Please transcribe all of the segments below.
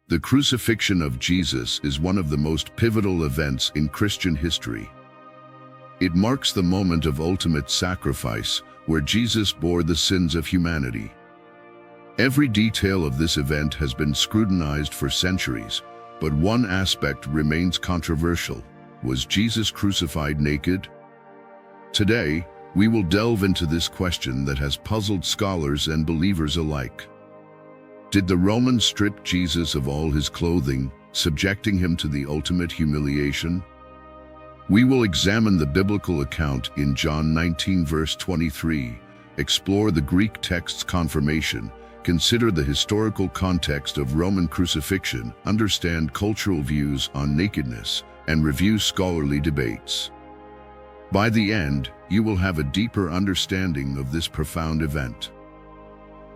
The crucifixion of Jesus is one of the most pivotal events in Christian history. It marks the moment of ultimate sacrifice, where Jesus bore the sins of humanity. Every detail of this event has been scrutinized for centuries, but one aspect remains controversial. Was Jesus crucified naked? Today, we will delve into this question that has puzzled scholars and believers alike. Did the Romans strip Jesus of all his clothing, subjecting him to the ultimate humiliation? We will examine the biblical account in John 19 verse 23, explore the Greek text's confirmation, consider the historical context of Roman crucifixion, understand cultural views on nakedness, and review scholarly debates. By the end, you will have a deeper understanding of this profound event.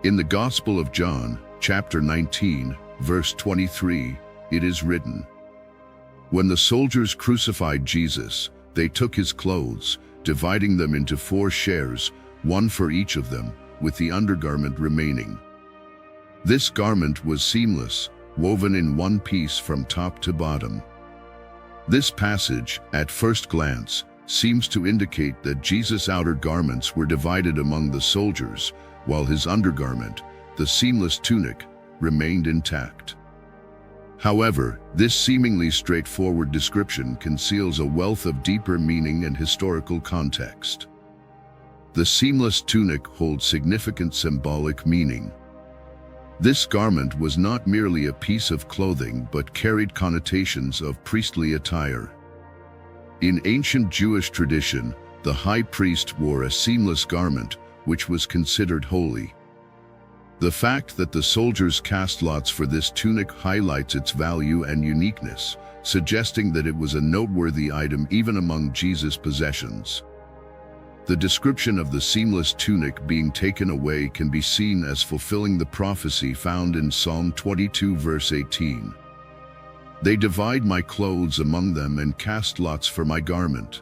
In the Gospel of John, chapter 19, verse 23, it is written, "When the soldiers crucified Jesus, they took his clothes, dividing them into 4 shares, one for each of them, with the undergarment remaining. This garment was seamless, woven in one piece from top to bottom." This passage, at first glance, seems to indicate that Jesus' outer garments were divided among the soldiers, while his undergarment, the seamless tunic, remained intact. However, this seemingly straightforward description conceals a wealth of deeper meaning and historical context. The seamless tunic holds significant symbolic meaning. This garment was not merely a piece of clothing but carried connotations of priestly attire. In ancient Jewish tradition, the high priest wore a seamless garment, which was considered holy. The fact that the soldiers cast lots for this tunic highlights its value and uniqueness, suggesting that it was a noteworthy item even among Jesus' possessions. The description of the seamless tunic being taken away can be seen as fulfilling the prophecy found in Psalm 22 verse 18. "They divide my clothes among them and cast lots for my garment."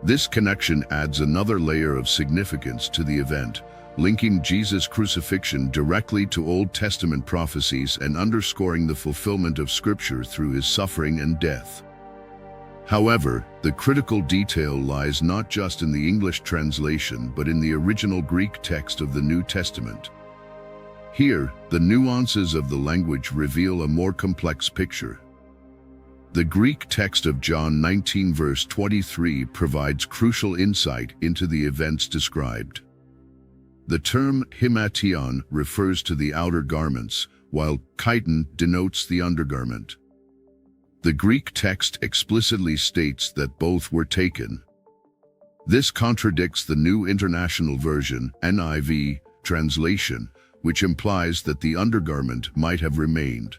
This connection adds another layer of significance to the event, linking Jesus' crucifixion directly to Old Testament prophecies and underscoring the fulfillment of Scripture through his suffering and death. However, the critical detail lies not just in the English translation but in the original Greek text of the New Testament. Here, the nuances of the language reveal a more complex picture. The Greek text of John 19 verse 23 provides crucial insight into the events described. The term humiliation refers to the outer garments, while chiton denotes the undergarment. The Greek text explicitly states that both were taken. This contradicts the New International Version (NIV) translation, which implies that the undergarment might have remained.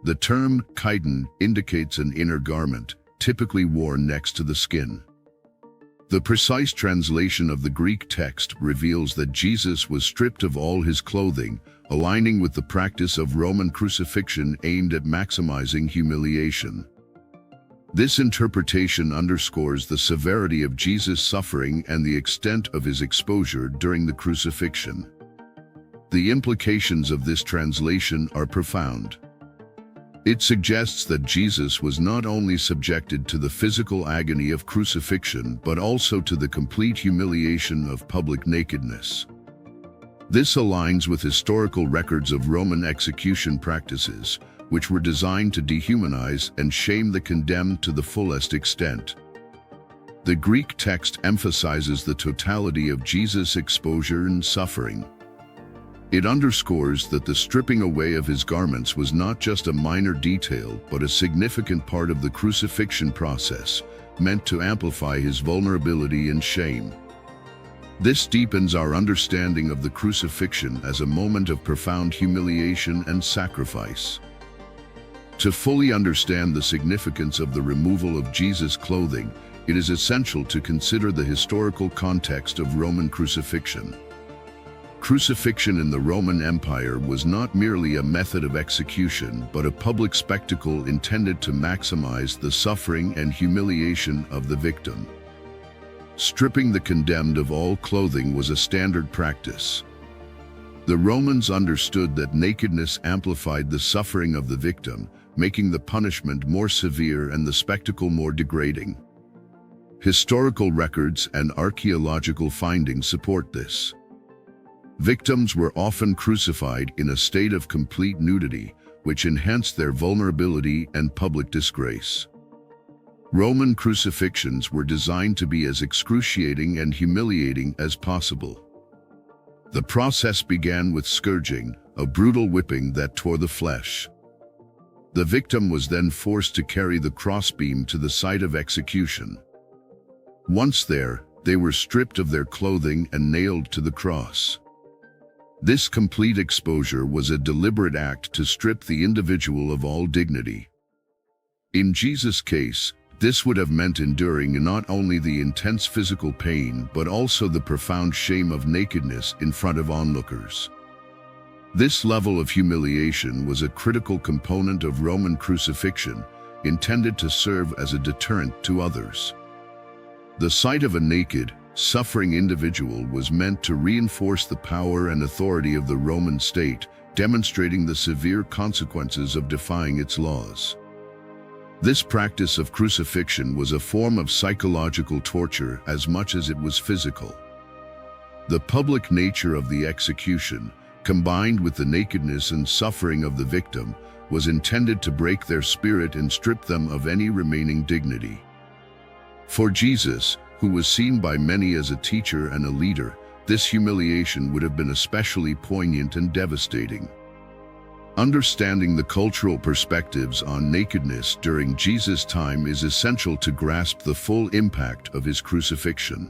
The term chiton indicates an inner garment, typically worn next to the skin. The precise translation of the Greek text reveals that Jesus was stripped of all his clothing, aligning with the practice of Roman crucifixion aimed at maximizing humiliation. This interpretation underscores the severity of Jesus' suffering and the extent of his exposure during the crucifixion. The implications of this translation are profound. It suggests that Jesus was not only subjected to the physical agony of crucifixion but also to the complete humiliation of public nakedness. This aligns with historical records of Roman execution practices, which were designed to dehumanize and shame the condemned to the fullest extent. The Greek text emphasizes the totality of Jesus' exposure and suffering. It underscores that the stripping away of his garments was not just a minor detail but a significant part of the crucifixion process, meant to amplify his vulnerability and shame. This deepens our understanding of the crucifixion as a moment of profound humiliation and sacrifice. To fully understand the significance of the removal of Jesus' clothing, it is essential to consider the historical context of Roman crucifixion. Crucifixion in the Roman Empire was not merely a method of execution but a public spectacle intended to maximize the suffering and humiliation of the victim. Stripping the condemned of all clothing was a standard practice. The Romans understood that nakedness amplified the suffering of the victim, making the punishment more severe and the spectacle more degrading. Historical records and archaeological findings support this. Victims were often crucified in a state of complete nudity, which enhanced their vulnerability and public disgrace. Roman crucifixions were designed to be as excruciating and humiliating as possible. The process began with scourging, a brutal whipping that tore the flesh. The victim was then forced to carry the crossbeam to the site of execution. Once there, they were stripped of their clothing and nailed to the cross. This complete exposure was a deliberate act to strip the individual of all dignity. In Jesus' case, this would have meant enduring not only the intense physical pain but also the profound shame of nakedness in front of onlookers. This level of humiliation was a critical component of Roman crucifixion, intended to serve as a deterrent to others. The sight of a naked, suffering individual was meant to reinforce the power and authority of the Roman state, demonstrating the severe consequences of defying its laws. This practice of crucifixion was a form of psychological torture as much as it was physical. The public nature of the execution, combined with the nakedness and suffering of the victim, was intended to break their spirit and strip them of any remaining dignity. For Jesus, who was seen by many as a teacher and a leader, this humiliation would have been especially poignant and devastating. Understanding the cultural perspectives on nakedness during Jesus' time is essential to grasp the full impact of his crucifixion.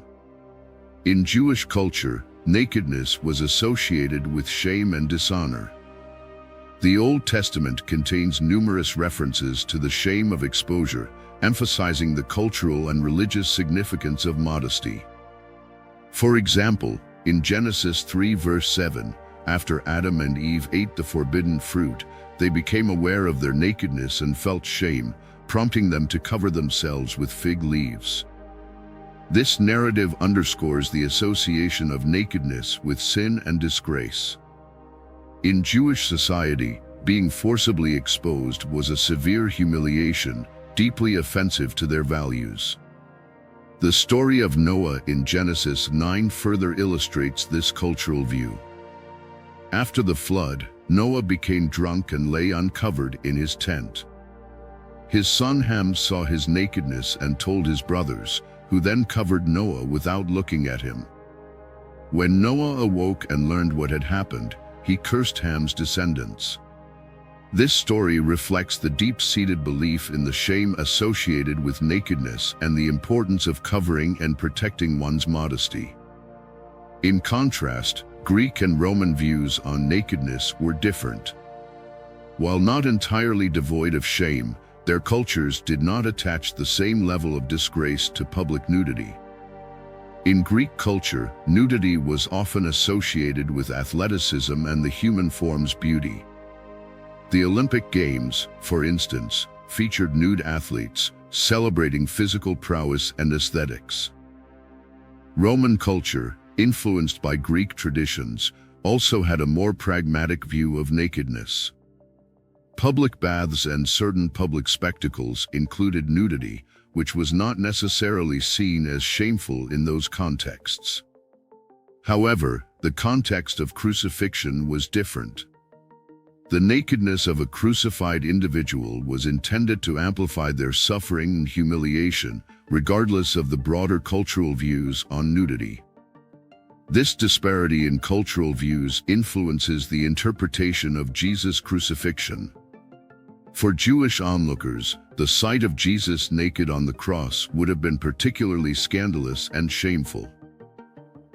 In Jewish culture, nakedness was associated with shame and dishonor. The Old Testament contains numerous references to the shame of exposure, emphasizing the cultural and religious significance of modesty. For example, in Genesis 3 verse 7, after Adam and Eve ate the forbidden fruit, they became aware of their nakedness and felt shame, prompting them to cover themselves with fig leaves. This narrative underscores the association of nakedness with sin and disgrace. In Jewish society, being forcibly exposed was a severe humiliation, deeply offensive to their values. The story of Noah in Genesis 9 further illustrates this cultural view. After the flood, Noah became drunk and lay uncovered in his tent. His son Ham saw his nakedness and told his brothers, who then covered Noah without looking at him. When Noah awoke and learned what had happened, he cursed Ham's descendants. This story reflects the deep-seated belief in the shame associated with nakedness and the importance of covering and protecting one's modesty. In contrast, Greek and Roman views on nakedness were different. While not entirely devoid of shame, their cultures did not attach the same level of disgrace to public nudity. In Greek culture, nudity was often associated with athleticism and the human form's beauty. The Olympic Games, for instance, featured nude athletes, celebrating physical prowess and aesthetics. Roman culture, influenced by Greek traditions, also had a more pragmatic view of nakedness. Public baths and certain public spectacles included nudity, which was not necessarily seen as shameful in those contexts. However, the context of crucifixion was different. The nakedness of a crucified individual was intended to amplify their suffering and humiliation, regardless of the broader cultural views on nudity. This disparity in cultural views influences the interpretation of Jesus' crucifixion. For Jewish onlookers, the sight of Jesus naked on the cross would have been particularly scandalous and shameful.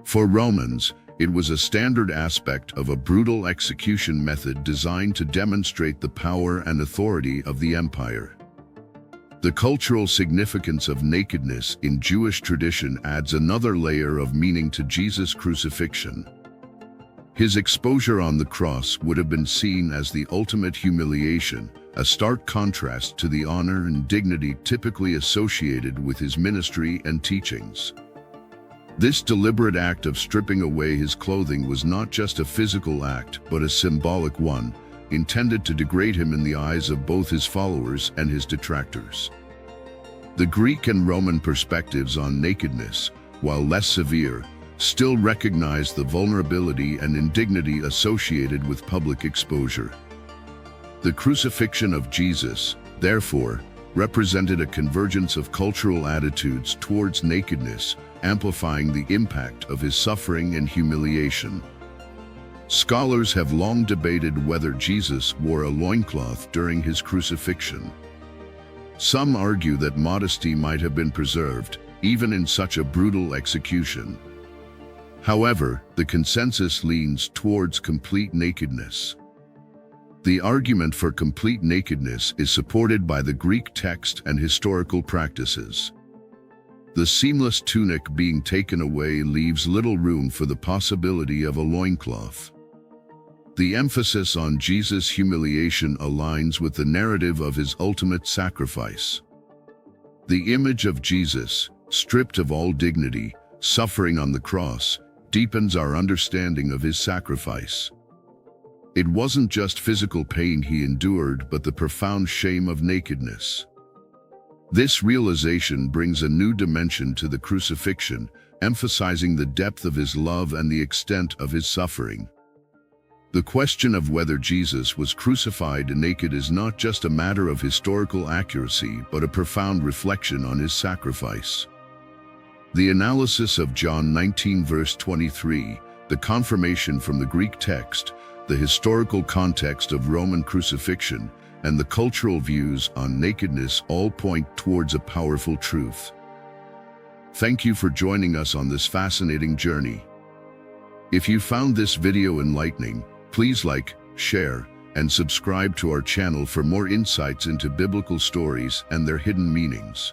For Romans, it was a standard aspect of a brutal execution method designed to demonstrate the power and authority of the empire. The cultural significance of nakedness in Jewish tradition adds another layer of meaning to Jesus' crucifixion. His exposure on the cross would have been seen as the ultimate humiliation, a stark contrast to the honor and dignity typically associated with his ministry and teachings. This deliberate act of stripping away his clothing was not just a physical act, but a symbolic one, intended to degrade him in the eyes of both his followers and his detractors. The Greek and Roman perspectives on nakedness, while less severe, still recognized the vulnerability and indignity associated with public exposure. The crucifixion of Jesus, therefore, represented a convergence of cultural attitudes towards nakedness, amplifying the impact of his suffering and humiliation. Scholars have long debated whether Jesus wore a loincloth during his crucifixion. Some argue that modesty might have been preserved, even in such a brutal execution. However, the consensus leans towards complete nakedness. The argument for complete nakedness is supported by the Greek text and historical practices. The seamless tunic being taken away leaves little room for the possibility of a loincloth. The emphasis on Jesus' humiliation aligns with the narrative of his ultimate sacrifice. The image of Jesus, stripped of all dignity, suffering on the cross, deepens our understanding of his sacrifice. It wasn't just physical pain he endured, but the profound shame of nakedness. This realization brings a new dimension to the crucifixion, emphasizing the depth of his love and the extent of his suffering. The question of whether Jesus was crucified naked is not just a matter of historical accuracy, but a profound reflection on his sacrifice. The analysis of John 19 verse 23, the confirmation from the Greek text, the historical context of Roman crucifixion, and the cultural views on nakedness all point towards a powerful truth. Thank you for joining us on this fascinating journey. If you found this video enlightening, please like, share, and subscribe to our channel for more insights into biblical stories and their hidden meanings.